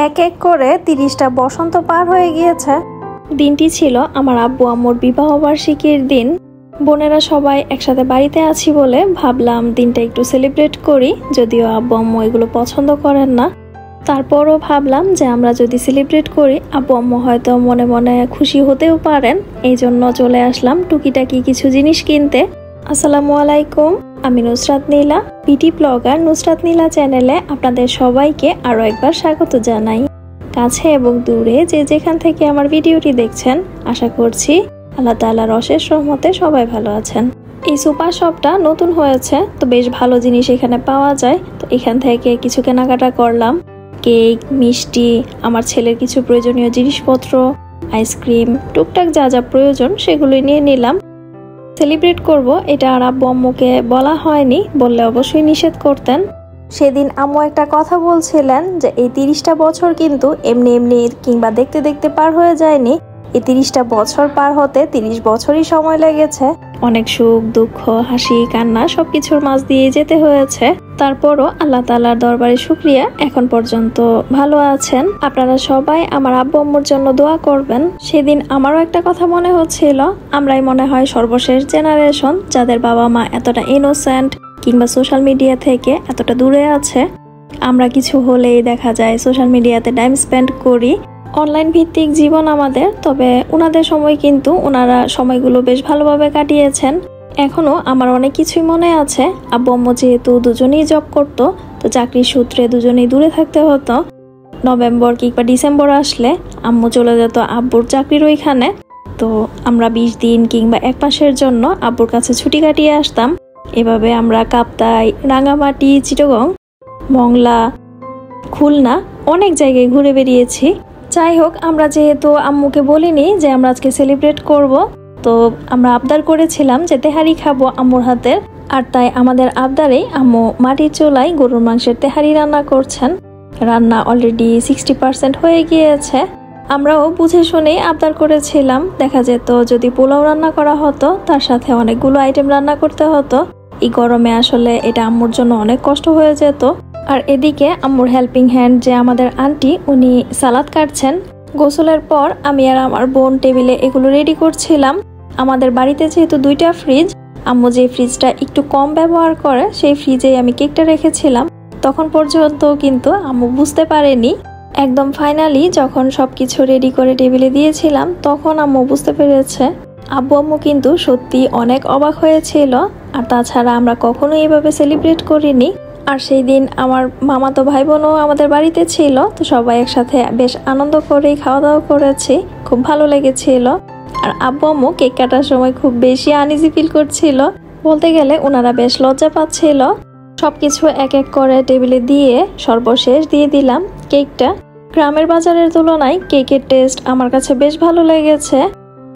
এক এক করে 30টা বসন্ত পার হয়ে গিয়েছে। দিনটি ছিল আমার আব্বু আম্মুর বিবাহবার্ষিকীর দিন। বোনেরা সবাই একসাথে বাড়িতে আছি বলে ভাবলাম দিনটা একটু সেলিব্রেট করি, যদিও আব্বু আম্মু এগুলো পছন্দ করেন না। তারপরও ভাবলাম যে আমরা যদি সেলিব্রেট করি আব্বু আম্মু হয়তো মনে মনে খুশি হতেও পারেন, এই জন্য চলে আসলাম টুকিটাকি কিছু জিনিস কিনতে। আসসালামু আলাইকুম, আমি নুসরাত নীলা, বিটি ব্লগার নুসরাত নীলা চ্যানেলে আপনাদের সবাইকে আরও একবার স্বাগত জানাই। কাছে এবং দূরে যে যেখান থেকে আমার ভিডিওটি দেখছেন, আশা করছি আল্লাহ তাআলার অশেষ রহমতে সবাই ভালো আছেন। এই সুপার শপটা নতুন হয়েছে, তো বেশ ভালো জিনিস এখানে পাওয়া যায়। তো এখান থেকে কিছু কেনাকাটা করলাম, কেক, মিষ্টি, আমার ছেলের কিছু প্রয়োজনীয় জিনিসপত্র, আইসক্রিম, টুকটাক যা যা প্রয়োজন সেগুলোই নিয়ে নিলাম। সেলিব্রেট করব এটা আর আব্বু আম্মুকে বলা হয়নি, বললে অবশ্যই নিষেধ করতেন। সেদিন আম্মু একটা কথা বলছিলেন যে এই 30টা বছর কিন্তু এমনি এমনি কিংবা দেখতে দেখতে পার হয়ে যায়নি, এই 30টা বছর পার হতে 30 বছরই সময় লেগেছে। অনেক সুখ, দুঃখ, হাসি, কান্না সবকিছুর মাঝ দিয়ে যেতে হয়েছে। তারপরও আল্লাহ তাআলার দরবারে শুকরিয়া, এখন পর্যন্ত ভালো আছেন। আপনারা সবাই আমার আব্বু আম্মুর জন্য দোয়া করবেন। সেদিন আমারও একটা কথা মনে হচ্ছিল, আমরাই মনে হয় সর্বশেষ জেনারেশন যাদের বাবা মা এতটা ইনোসেন্ট কিংবা সোশ্যাল মিডিয়া থেকে এতটা দূরে আছে। আমরা কিছু হলেই দেখা যায় সোশ্যাল মিডিয়াতে টাইম স্পেন্ড করি, অনলাইন ভিত্তিক জীবন আমাদের। তবে ওনাদের সময় কিন্তু ওনারা সময়গুলো বেশ ভালোভাবে কাটিয়েছেন। এখনো আমার অনেক কিছুই মনে আছে। আব্বু আম্মু যেহেতু দুজনেই জব করতো, তো চাকরির সূত্রে দুজনেই দূরে থাকতে হতো। নভেম্বর কিংবা ডিসেম্বর আসলে আম্মু চলে যেত আব্বুর চাকরির ওইখানে। তো আমরা 20 দিন কিংবা 1 মাসের জন্য আব্বুর কাছে ছুটি কাটিয়ে আসতাম। এভাবে আমরা কাপ্তাই, রাঙামাটি, চিটাগং, মংলা, খুলনা অনেক জায়গায় ঘুরে বেরিয়েছি। যাই হোক, আমরা যেহেতু আম্মুকে বলিনি যে আমরা আজকে সেলিব্রেট করব, তো আমরা আবদার করেছিলাম যে তেহারি খাবো আম্মুর হাতের। আর তাই আমাদের আবদারেই আম্মু মাটির চুলায় গরুর মাংসের তেহারি রান্না করছেন। রান্না অলরেডি 60% হয়ে গিয়েছে। আমরাও বুঝে শুনেই আবদার করেছিলাম। দেখা যেত যদি পোলাও রান্না করা হতো, তার সাথে অনেকগুলো আইটেম রান্না করতে হতো। এই গরমে আসলে এটা আম্মুর জন্য অনেক কষ্ট হয়ে যেত। আর এদিকে আম্মুর হেল্পিং হ্যান্ড যে আমাদের আন্টি, উনি সালাদ কাটছেন। গোসলের পর আমি আর আমার বোন টেবিলে এগুলো রেডি করছিলাম। আমাদের বাড়িতে যেহেতু 2টা ফ্রিজ, আম্মু যে ফ্রিজটা একটু কম ব্যবহার করে সেই ফ্রিজেই আমি কেকটা রেখেছিলাম। তখন পর্যন্ত কিন্তু আম্মু বুঝতে পারেনি। একদম ফাইনালি যখন সবকিছু রেডি করে টেবিলে দিয়েছিলাম, তখন আম্মু বুঝতে পেরেছে। আব্বু আম্মু কিন্তু সত্যি অনেক অবাক হয়েছিল। আর তাছাড়া আমরা কখনোই এভাবে সেলিব্রেট করিনি। আর সেই দিন আমার মামাতো ভাই বোনও আমাদের বাড়িতে ছিল, তো সবাই একসাথে বেশ আনন্দ করেই খাওয়া দাওয়া করেছি, খুব ভালো লেগেছিল। আর আব্বু আম্মু কেক কাটার সময় খুব বেশি আনইজি ফিল করছিল, বলতে গেলে ওনারা বেশ লজ্জা পাচ্ছিল। সবকিছু এক এক করে টেবিলে দিয়ে সর্বশেষ দিয়ে দিলাম কেকটা। গ্রামের বাজারের তুলনায় কেকের টেস্ট আমার কাছে বেশ ভালো লেগেছে।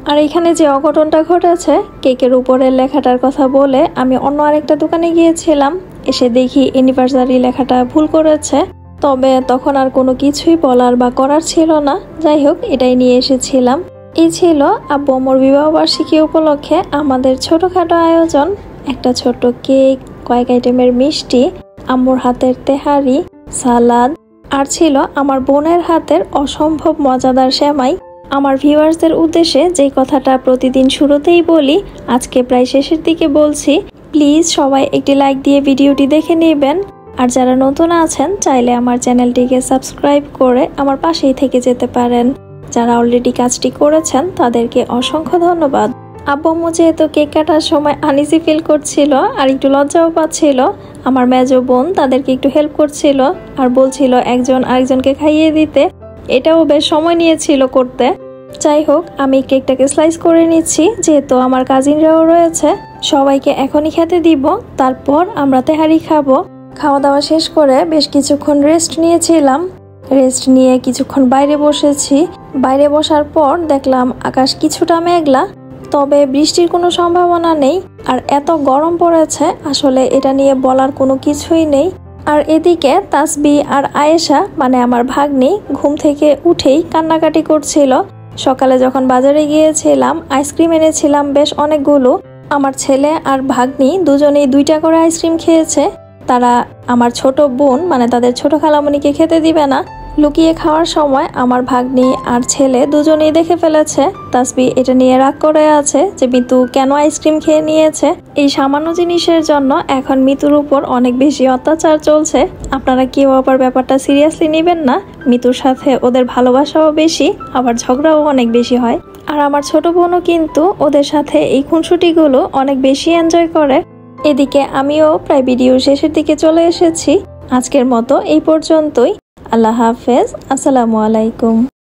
আর এখানে যে অঘটনটা ঘটেছে, কেকের উপরের লেখাটার কথা বলে আমি অন্য আরেকটা দোকানে গিয়েছিলাম, এসে দেখি অ্যানিভার্সারি লেখাটা ভুল করেছে। তবে তখন আর কোনো কিছুই বলার বা করার ছিল না। যাই হোক, এটাই নিয়ে এসেছিলাম। এই ছিল আব্বু আম্মুর বিবাহবার্ষিকী উপলক্ষে আমাদের ছোটখাটো আয়োজন। একটা ছোট কেক, কয়েক আইটেমের মিষ্টি, আম্মুর হাতের তেহারি, সালাদ, আর ছিল আমার বোনের হাতের অসম্ভব মজাদার সেমাই। আমার ভিউয়ার্সদের উদ্দেশ্যে যে কথাটা প্রতিদিন শুরুতেই বলি, আজকে প্রায় শেষের দিকে বলছি, প্লিজ সবাই একটি লাইক দিয়ে ভিডিওটি দেখে নেবেন। আর যারা নতুন আছেন চাইলে আমার চ্যানেলটিকে সাবস্ক্রাইব করে আমার পাশেই থেকে যেতে পারেন। যারা অলরেডি কাজটি করেছেন তাদেরকে অসংখ্য ধন্যবাদ। আব্বু আম্মু যেহেতু কেক কাটার সময় আনইজি ফিল করছিল আর একটু লজ্জাও পাচ্ছিল, আমার মেজো বোন তাদেরকে একটু হেল্প করছিল আর বলছিল একজন আরেকজনকে খাইয়ে দিতে। এটাও বেশ সময় নিয়েছিল করতে। যাই হোক, আমি কেকটাকে স্লাইস করে নিচ্ছি, যেহেতু আমার কাজিনরাও রয়েছে। সবাইকে এখনই খেতে দিব, তারপর আমরা তেহারি খাবো। খাওয়া দাওয়া শেষ করে বেশ কিছুক্ষণ রেস্ট নিয়েছিলাম। রেস্ট নিয়ে কিছুক্ষণ বাইরে বসেছি। বাইরে বসার পর দেখলাম আকাশ কিছুটা মেঘলা, তবে বৃষ্টির কোনো সম্ভাবনা নেই। আর এত গরম পড়েছে, আসলে এটা নিয়ে বলার কোনো কিছুই নেই। আর এদিকে তাসবি আর আয়েশা, মানে আমার ভাগ্নি, ঘুম থেকে উঠেই কান্নাকাটি করছিল। সকালে যখন বাজারে গিয়েছিলাম, আইসক্রিম এনেছিলাম বেশ অনেকগুলো। আমার ছেলে আর ভাগ্নি দুজনেই 2টা করে আইসক্রিম খেয়েছে। তারা আমার ছোট বোন, মানে তাদের ছোট খালামণিকে খেতে দিবে না, লুকিয়ে খাওয়ার সময় আমার ভাগ্নি আর ছেলে দুজনেই দেখে ফেলেছে। তাসবি এটা নিয়ে রাগ করে আছে যে মিতু কেন আইসক্রিম খেয়ে নিয়েছে। এই সামান্য জিনিসের জন্য এখন মিতুর উপর অনেক বেশি অত্যাচার চলছে। আপনারা কেউ আবার ব্যাপারটা সিরিয়াসলি নেবেন না। মিতুর সাথে ওদের ভালোবাসাও বেশি, আবার ঝগড়াও অনেক বেশি হয়। আর আমার ছোট বোনও কিন্তু ওদের সাথে এই খুনসুটিগুলো অনেক বেশি এনজয় করে। এদিকে আমিও প্রায় ভিডিও শেষের দিকে চলে এসেছি। আজকের মতো এই পর্যন্তই। আল্লাহ হাফেজ, আসসালামু আলাইকুম।